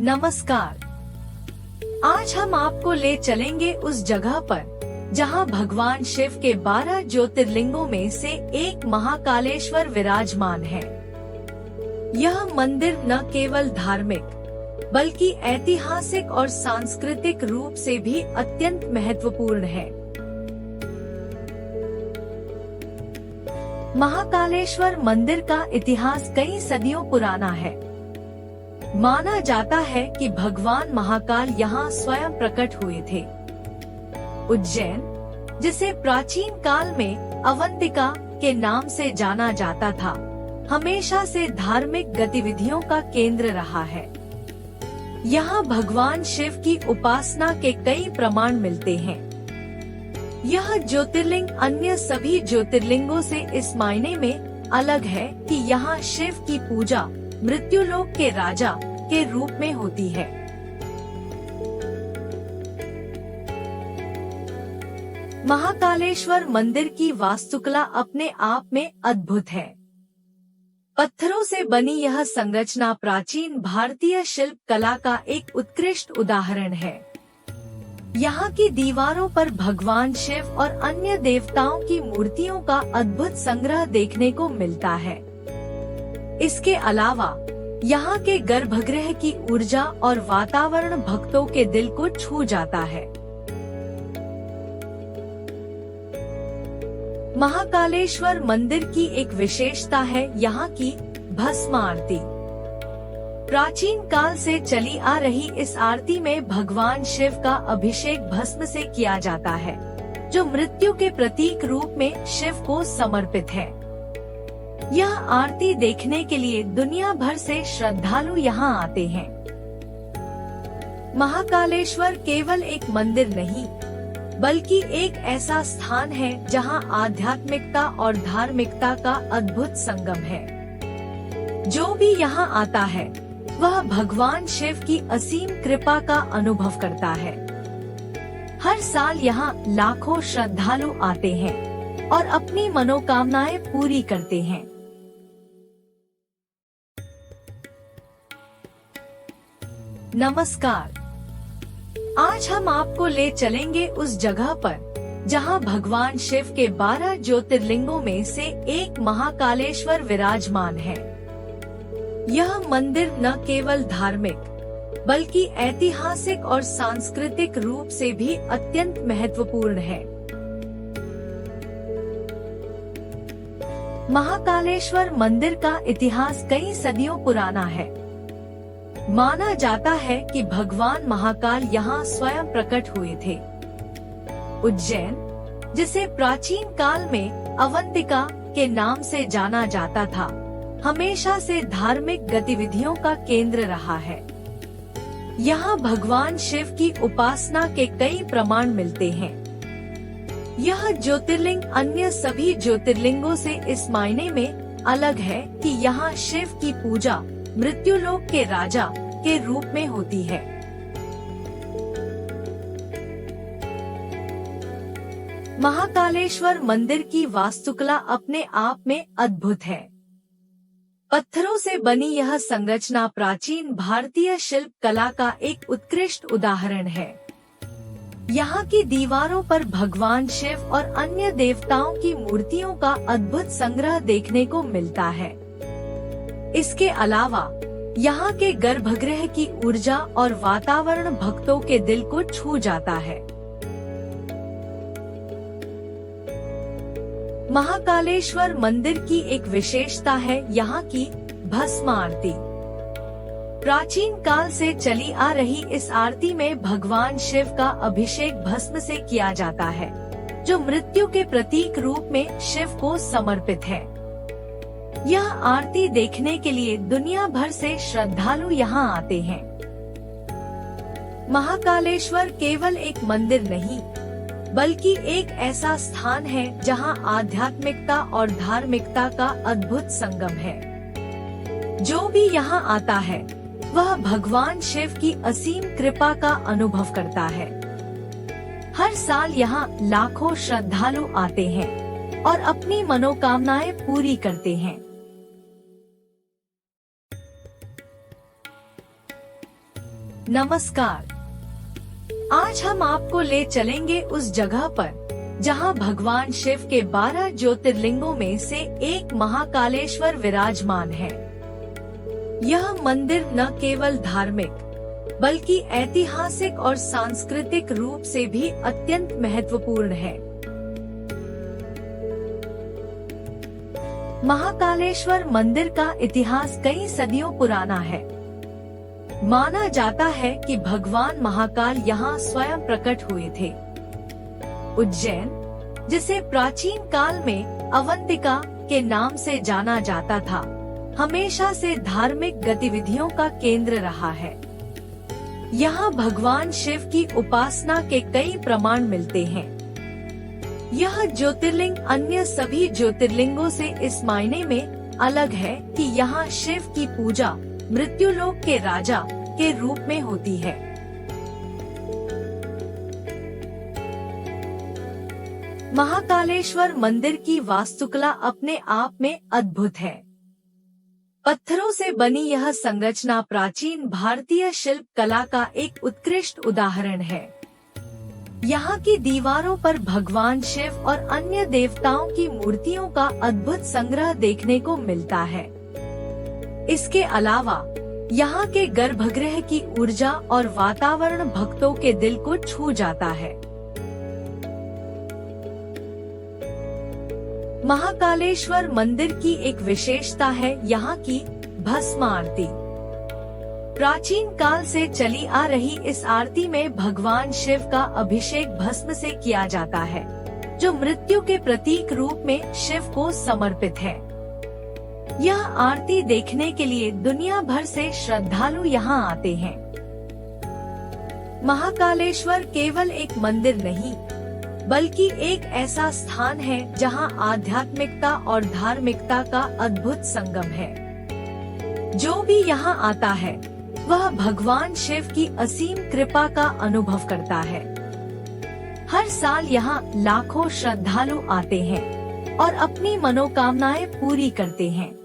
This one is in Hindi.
नमस्कार। आज हम आपको ले चलेंगे उस जगह पर जहां भगवान शिव के 12 ज्योतिर्लिंगों में से एक महाकालेश्वर विराजमान है। यह मंदिर न केवल धार्मिक बल्कि ऐतिहासिक और सांस्कृतिक रूप से भी अत्यंत महत्वपूर्ण है। महाकालेश्वर मंदिर का इतिहास कई सदियों पुराना है। माना जाता है कि भगवान महाकाल यहाँ स्वयं प्रकट हुए थे। उज्जैन, जिसे प्राचीन काल में अवंतिका के नाम से जाना जाता था, हमेशा से धार्मिक गतिविधियों का केंद्र रहा है। यहाँ भगवान शिव की उपासना के कई प्रमाण मिलते हैं। यह ज्योतिर्लिंग अन्य सभी ज्योतिर्लिंगों से इस मायने में अलग है कि यहाँ शिव की पूजा मृत्युलोक के राजा के रूप में होती है। महाकालेश्वर मंदिर की वास्तुकला अपने आप में अद्भुत है। पत्थरों से बनी यह संरचना प्राचीन भारतीय शिल्प कला का एक उत्कृष्ट उदाहरण है। यहाँ की दीवारों पर भगवान शिव और अन्य देवताओं की मूर्तियों का अद्भुत संग्रह देखने को मिलता है। इसके अलावा यहाँ के गर्भगृह की ऊर्जा और वातावरण भक्तों के दिल को छू जाता है। महाकालेश्वर मंदिर की एक विशेषता है यहाँ की भस्म आरती। प्राचीन काल से चली आ रही इस आरती में भगवान शिव का अभिषेक भस्म से किया जाता है, जो मृत्यु के प्रतीक रूप में शिव को समर्पित है। यह आरती देखने के लिए दुनिया भर से श्रद्धालु यहाँ आते हैं। महाकालेश्वर केवल एक मंदिर नहीं, बल्कि एक ऐसा स्थान है जहाँ आध्यात्मिकता और धार्मिकता का अद्भुत संगम है। जो भी यहाँ आता है, वह भगवान शिव की असीम कृपा का अनुभव करता है। हर साल यहाँ लाखों श्रद्धालु आते हैं और अपनी मनोकामनाएं पूरी करते हैं। नमस्कार। आज हम आपको ले चलेंगे उस जगह पर जहां भगवान शिव के 12 ज्योतिर्लिंगों में से एक महाकालेश्वर विराजमान है। यह मंदिर न केवल धार्मिक बल्कि ऐतिहासिक और सांस्कृतिक रूप से भी अत्यंत महत्वपूर्ण है। महाकालेश्वर मंदिर का इतिहास कई सदियों पुराना है। माना जाता है कि भगवान महाकाल यहाँ स्वयं प्रकट हुए थे। उज्जैन, जिसे प्राचीन काल में अवंतिका के नाम से जाना जाता था, हमेशा से धार्मिक गतिविधियों का केंद्र रहा है। यहाँ भगवान शिव की उपासना के कई प्रमाण मिलते हैं। यह ज्योतिर्लिंग अन्य सभी ज्योतिर्लिंगों से इस मायने में अलग है कि यहाँ शिव की पूजा मृत्युलोक के राजा के रूप में होती है। महाकालेश्वर मंदिर की वास्तुकला अपने आप में अद्भुत है। पत्थरों से बनी यह संरचना प्राचीन भारतीय शिल्प कला का एक उत्कृष्ट उदाहरण है। यहाँ की दीवारों पर भगवान शिव और अन्य देवताओं की मूर्तियों का अद्भुत संग्रह देखने को मिलता है। इसके अलावा यहाँ के गर्भगृह की ऊर्जा और वातावरण भक्तों के दिल को छू जाता है। महाकालेश्वर मंदिर की एक विशेषता है यहाँ की भस्म आरती। प्राचीन काल से चली आ रही इस आरती में भगवान शिव का अभिषेक भस्म से किया जाता है, जो मृत्यु के प्रतीक रूप में शिव को समर्पित है। यह आरती देखने के लिए दुनिया भर से श्रद्धालु यहाँ आते हैं। महाकालेश्वर केवल एक मंदिर नहीं, बल्कि एक ऐसा स्थान है जहाँ आध्यात्मिकता और धार्मिकता का अद्भुत संगम है। जो भी यहाँ आता है, वह भगवान शिव की असीम कृपा का अनुभव करता है। हर साल यहाँ लाखों श्रद्धालु आते हैं और अपनी मनोकामनाएं पूरी करते हैं। नमस्कार। आज हम आपको ले चलेंगे उस जगह पर जहां भगवान शिव के 12 ज्योतिर्लिंगों में से एक महाकालेश्वर विराजमान है। यह मंदिर न केवल धार्मिक बल्कि ऐतिहासिक और सांस्कृतिक रूप से भी अत्यंत महत्वपूर्ण है। महाकालेश्वर मंदिर का इतिहास कई सदियों पुराना है। माना जाता है कि भगवान महाकाल यहाँ स्वयं प्रकट हुए थे। उज्जैन, जिसे प्राचीन काल में अवंतिका के नाम से जाना जाता था, हमेशा से धार्मिक गतिविधियों का केंद्र रहा है। यहाँ भगवान शिव की उपासना के कई प्रमाण मिलते हैं। यह ज्योतिर्लिंग अन्य सभी ज्योतिर्लिंगों से इस मायने में अलग है कि यहाँ शिव की पूजा मृत्युलोक के राजा के रूप में होती है। महाकालेश्वर मंदिर की वास्तुकला अपने आप में अद्भुत है। पत्थरों से बनी यह संरचना प्राचीन भारतीय शिल्प कला का एक उत्कृष्ट उदाहरण है। यहाँ की दीवारों पर भगवान शिव और अन्य देवताओं की मूर्तियों का अद्भुत संग्रह देखने को मिलता है। इसके अलावा यहाँ के गर्भगृह की ऊर्जा और वातावरण भक्तों के दिल को छू जाता है। महाकालेश्वर मंदिर की एक विशेषता है यहाँ की भस्म आरती। प्राचीन काल से चली आ रही इस आरती में भगवान शिव का अभिषेक भस्म से किया जाता है, जो मृत्यु के प्रतीक रूप में शिव को समर्पित है। यह आरती देखने के लिए दुनिया भर से श्रद्धालु यहाँ आते हैं। महाकालेश्वर केवल एक मंदिर नहीं, बल्कि एक ऐसा स्थान है जहाँ आध्यात्मिकता और धार्मिकता का अद्भुत संगम है। जो भी यहाँ आता है, वह भगवान शिव की असीम कृपा का अनुभव करता है। हर साल यहाँ लाखों श्रद्धालु आते हैं और अपनी मनोकामनाएं पूरी करते हैं।